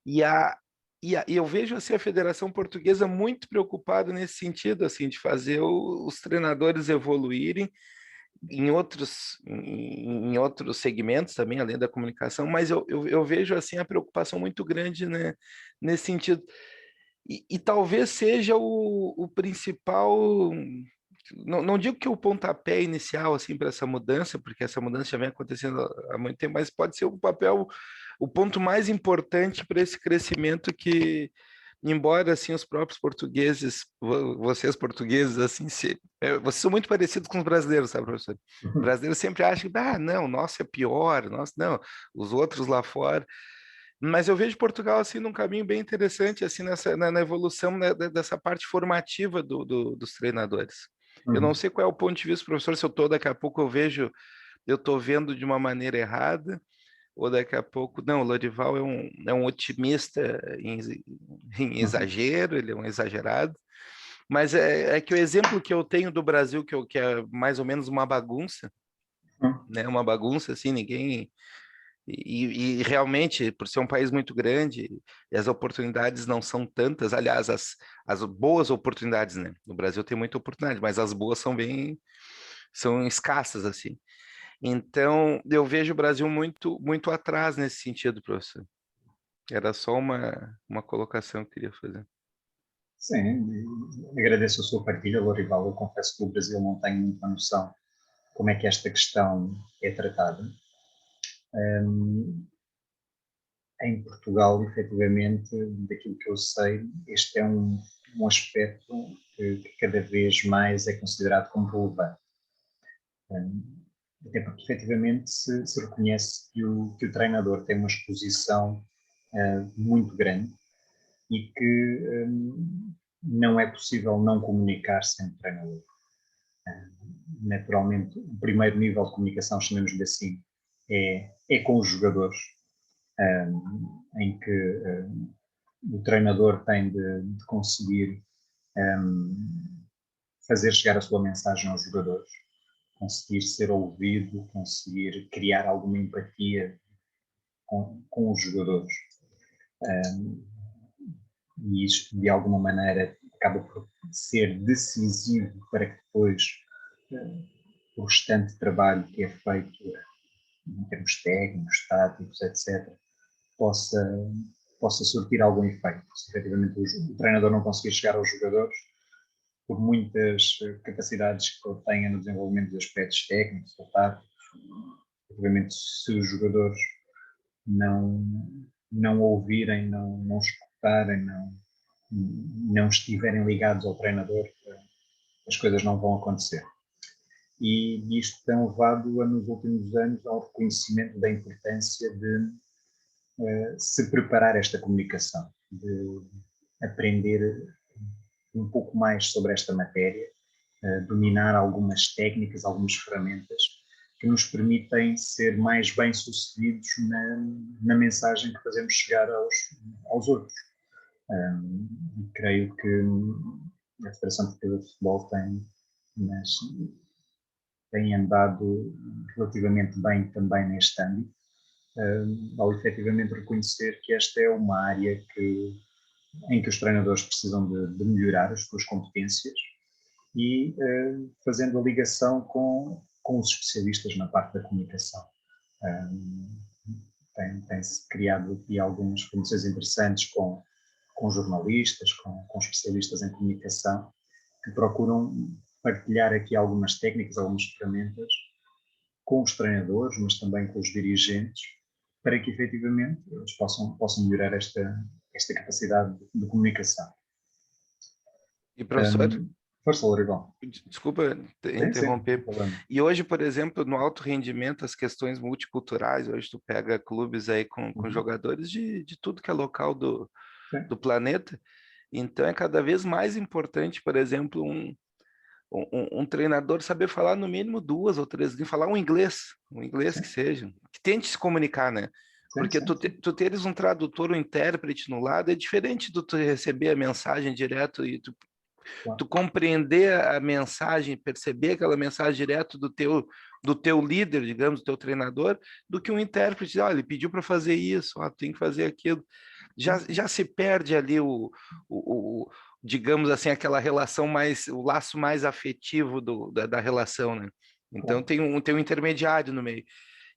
E eu vejo assim, a Federação Portuguesa muito preocupada nesse sentido, assim, de fazer os treinadores evoluírem em outros segmentos também, além da comunicação, mas eu vejo assim a preocupação muito grande, né, nesse sentido. E talvez seja o principal, não digo que o pontapé inicial assim para essa mudança, porque essa mudança já vem acontecendo há muito tempo, mas pode ser o ponto mais importante para esse crescimento que, embora assim os próprios portugueses, vocês portugueses, assim, vocês são muito parecidos com os brasileiros, sabe, professor? Os brasileiros sempre acham que, não, nosso é pior, nosso não, os outros lá fora. Mas eu vejo Portugal assim num caminho bem interessante assim na evolução, né, dessa parte formativa dos treinadores. Eu não sei qual é o ponto de vista, professor, se daqui a pouco eu estou vendo de uma maneira errada, ou daqui a pouco, não, o Lorival é um otimista em exagero, ele é um exagerado, mas é que o exemplo que eu tenho do Brasil, que é mais ou menos uma bagunça, né, uma bagunça assim, ninguém... E realmente, por ser um país muito grande, as oportunidades não são tantas. Aliás, as boas oportunidades, né? No Brasil tem muita oportunidade, mas as boas são escassas, assim. Então, eu vejo o Brasil muito, muito atrás nesse sentido, professor. Era só uma colocação que eu queria fazer. Sim, agradeço a sua partilha, Lorival. Eu confesso que o Brasil não tem muita noção como é que esta questão é tratada. Em Portugal, efetivamente, daquilo que eu sei, este é um aspecto que cada vez mais é considerado como relevante. Até porque, efetivamente, se reconhece que o treinador tem uma exposição muito grande e que não é possível não comunicar sem treinador. Naturalmente, o primeiro nível de comunicação, chamemos-lhe assim, é com os jogadores, em que o treinador tem de conseguir fazer chegar a sua mensagem aos jogadores, conseguir ser ouvido, conseguir criar alguma empatia com os jogadores. E isto, de alguma maneira, acaba por ser decisivo para que depois o restante trabalho que é feito em termos técnicos, táticos, etc., possa surtir algum efeito. Se efetivamente o treinador não conseguir chegar aos jogadores, por muitas capacidades que ele tenha no desenvolvimento dos aspectos técnicos ou táticos, efetivamente, se os jogadores não ouvirem, não escutarem, não estiverem ligados ao treinador, as coisas não vão acontecer. E isto tem levado, nos últimos anos, ao reconhecimento da importância de se preparar esta comunicação, de aprender um pouco mais sobre esta matéria, dominar algumas técnicas, algumas ferramentas que nos permitem ser mais bem-sucedidos na mensagem que fazemos chegar aos outros. Creio que a Federação Portuguesa de Futebol tem andado relativamente bem também neste âmbito, ao efetivamente reconhecer que esta é uma área em que os treinadores precisam de melhorar as suas competências e fazendo a ligação com os especialistas na parte da comunicação. Tem-se criado aqui algumas formações interessantes com jornalistas, com especialistas em comunicação, que procuram partilhar aqui algumas técnicas, algumas ferramentas com os treinadores, mas também com os dirigentes, para que efetivamente eles possam melhorar esta capacidade de comunicação. E professor, força, Lourival. Desculpa interromper. Sim, e hoje, por exemplo, no alto rendimento, as questões multiculturais, hoje tu pega clubes aí com jogadores de tudo que é local do planeta, então é cada vez mais importante, por exemplo, um treinador saber falar no mínimo 2 ou 3 línguas, falar um inglês que seja, que tente se comunicar, né? Porque tu teres um tradutor, um intérprete no lado, é diferente do tu receber a mensagem direto e tu compreender a mensagem, perceber aquela mensagem direto do teu líder, digamos, do teu treinador, do que um intérprete, ele pediu para fazer isso, tu tem que fazer aquilo. Já se perde ali digamos assim, aquela relação o laço mais afetivo da relação, né? Então tem um intermediário no meio.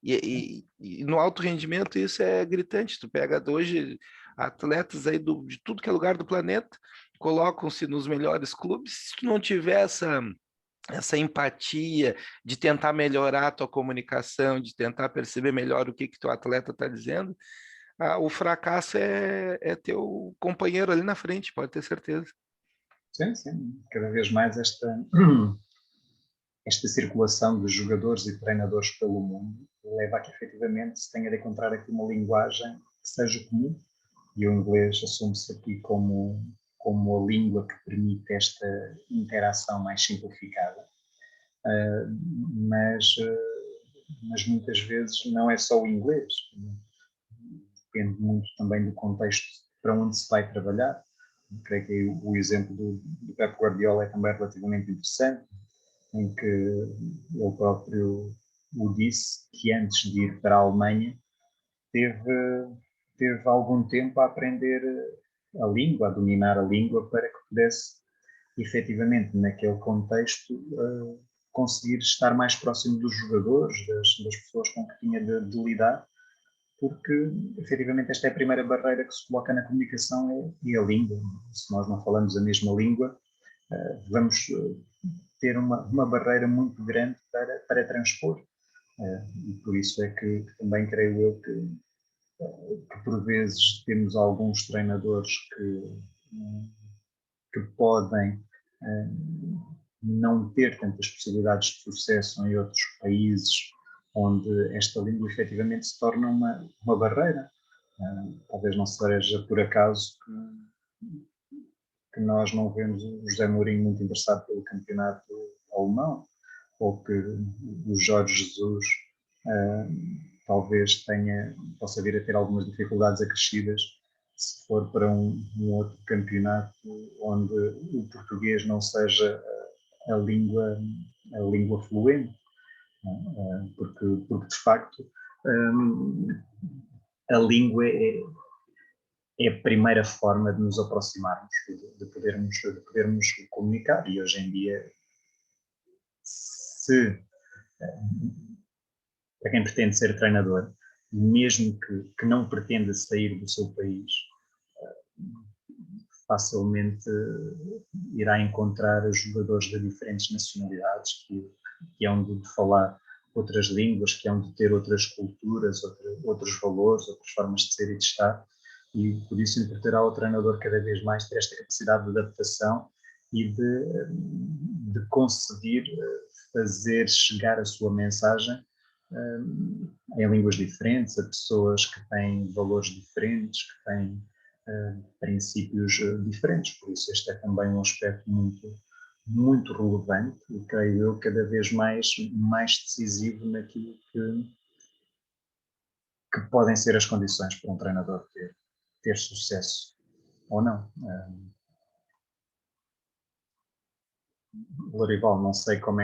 E no alto rendimento isso é gritante. Tu pega hoje atletas aí de tudo que é lugar do planeta, colocam-se nos melhores clubes. Se tu não tiver essa empatia de tentar melhorar a tua comunicação, de tentar perceber melhor o que teu atleta está dizendo, o fracasso é teu companheiro ali na frente, pode ter certeza. Sim. Cada vez mais esta circulação de jogadores e treinadores pelo mundo leva a que efetivamente se tenha de encontrar aqui uma linguagem que seja comum, e o inglês assume-se aqui como a língua que permite esta interação mais simplificada. Mas muitas vezes não é só o inglês, depende muito também do contexto para onde se vai trabalhar. Creio que o exemplo do Pep Guardiola é também relativamente interessante, em que ele próprio o disse, que antes de ir para a Alemanha teve algum tempo a aprender a língua, a dominar a língua, para que pudesse efetivamente naquele contexto conseguir estar mais próximo dos jogadores, das pessoas com que tinha de lidar, porque efetivamente esta é a primeira barreira que se coloca na comunicação, é a língua. Se nós não falamos a mesma língua, vamos ter uma barreira muito grande para transpor. E por isso é que também creio eu que por vezes temos alguns treinadores que podem não ter tantas possibilidades de sucesso em outros países onde esta língua efetivamente se torna uma barreira. Talvez não seja por acaso que nós não vemos o José Mourinho muito interessado pelo campeonato alemão, ou que o Jorge Jesus talvez possa vir a ter algumas dificuldades acrescidas se for para um outro campeonato onde o português não seja a língua fluente, porque de facto a língua é a primeira forma de nos aproximarmos, de podermos comunicar, e hoje em dia, para quem pretende ser treinador, mesmo que não pretenda sair do seu país, facilmente irá encontrar jogadores de diferentes nacionalidades que hão de falar outras línguas, que hão de ter outras culturas, outros valores, outras formas de ser e de estar, e por isso importará ao treinador cada vez mais ter esta capacidade de adaptação e de conseguir fazer chegar a sua mensagem em línguas diferentes, a pessoas que têm valores diferentes, que têm princípios diferentes. Por isso este é também um aspecto muito relevante e creio eu cada vez mais decisivo naquilo que podem ser as condições para um treinador ter sucesso ou não. Lourival, não sei como